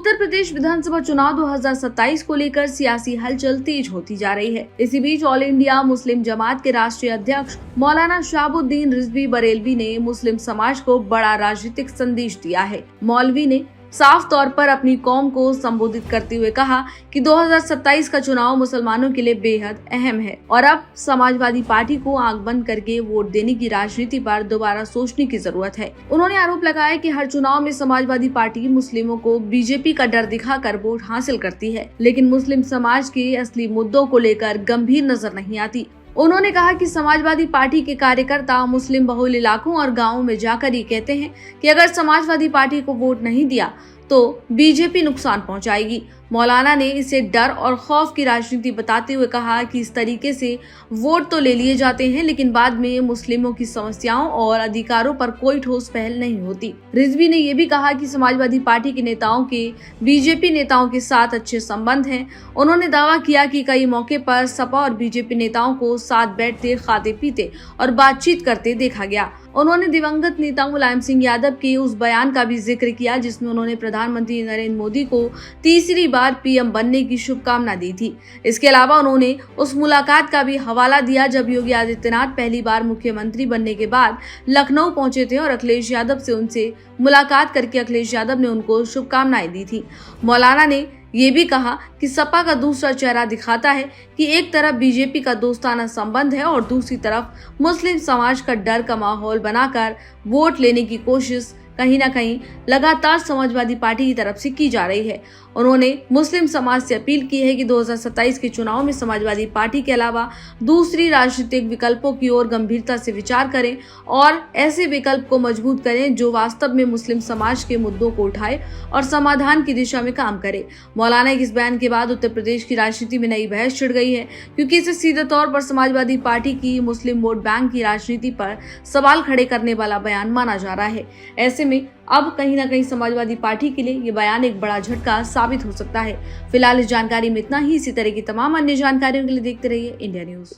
उत्तर प्रदेश विधानसभा चुनाव 2027 को लेकर सियासी हलचल तेज होती जा रही है। इसी बीच ऑल इंडिया मुस्लिम जमात के राष्ट्रीय अध्यक्ष मौलाना शहाबुद्दीन रिजवी बरेलवी ने मुस्लिम समाज को बड़ा राजनीतिक संदेश दिया है। मौलवी ने साफ तौर पर अपनी कौम को संबोधित करते हुए कहा कि 2027 का चुनाव मुसलमानों के लिए बेहद अहम है और अब समाजवादी पार्टी को आंख बंद करके वोट देने की राजनीति पर दोबारा सोचने की जरूरत है। उन्होंने आरोप लगाया कि हर चुनाव में समाजवादी पार्टी मुस्लिमों को बीजेपी का डर दिखाकर वोट हासिल करती है, लेकिन मुस्लिम समाज के असली मुद्दों को लेकर गंभीर नजर नहीं आती। उन्होंने कहा कि समाजवादी पार्टी के कार्यकर्ता मुस्लिम बहुल इलाकों और गांवों में जाकर ये कहते हैं कि अगर समाजवादी पार्टी को वोट नहीं दिया तो बीजेपी नुकसान पहुंचाएगी। मौलाना ने इसे डर और खौफ की राजनीति बताते हुए कहा कि इस तरीके से वोट तो ले लिए जाते हैं, लेकिन बाद में मुस्लिमों की समस्याओं और अधिकारों पर कोई ठोस पहल नहीं होती। रिजवी ने यह भी कहा कि समाजवादी पार्टी के नेताओं के बीजेपी नेताओं के साथ अच्छे संबंध हैं। उन्होंने दावा किया कि कई मौके पर सपा और बीजेपी नेताओं को साथ बैठते, खाते पीते और बातचीत करते देखा गया। उन्होंने दिवंगत नेता मुलायम सिंह यादव के उस बयान का भी जिक्र किया जिसमें उन्होंने प्रधानमंत्री नरेंद्र मोदी को तीसरी बार पीएम बनने की शुभकामना दी थी। इसके अलावा उन्होंने उस मुलाकात का भी हवाला दिया जब योगी आदित्यनाथ पहली बार मुख्यमंत्री बनने के बाद लखनऊ पहुंचे थे और अखिलेश यादव से उनसे मुलाकात करके अखिलेश यादव ने उनको शुभकामनाएं दी थी। मौलाना ने ये भी कहा कि सपा का दूसरा चेहरा दिखाता है कि एक तरफ बीजेपी का दोस्ताना संबंध है और दूसरी तरफ मुस्लिम समाज का डर का माहौल बनाकर वोट लेने की कोशिश कहीं न कहीं लगातार समाजवादी पार्टी की तरफ से की जा रही है। उन्होंने मुस्लिम समाज से अपील की है कि 2027 के चुनाव में समाजवादी पार्टी के अलावा दूसरी राजनीतिक विकल्पों की ओर गंभीरता से विचार करें और ऐसे विकल्प को मजबूत करें जो वास्तव में मुस्लिम समाज के मुद्दों को उठाए और समाधान की दिशा में काम करे। मौलाना के इस बयान के बाद उत्तर प्रदेश की राजनीति में नई बहस छिड़ गई है, क्योंकि इसे सीधे तौर पर समाजवादी पार्टी की मुस्लिम वोट बैंक की राजनीति पर सवाल खड़े करने वाला बयान माना जा रहा है। ऐसे में अब कहीं ना कहीं समाजवादी पार्टी के लिए ये बयान एक बड़ा झटका साबित हो सकता है। फिलहाल इस जानकारी में इतना ही। इसी तरह की तमाम अन्य जानकारियों के लिए देखते रहिए इंडिया न्यूज।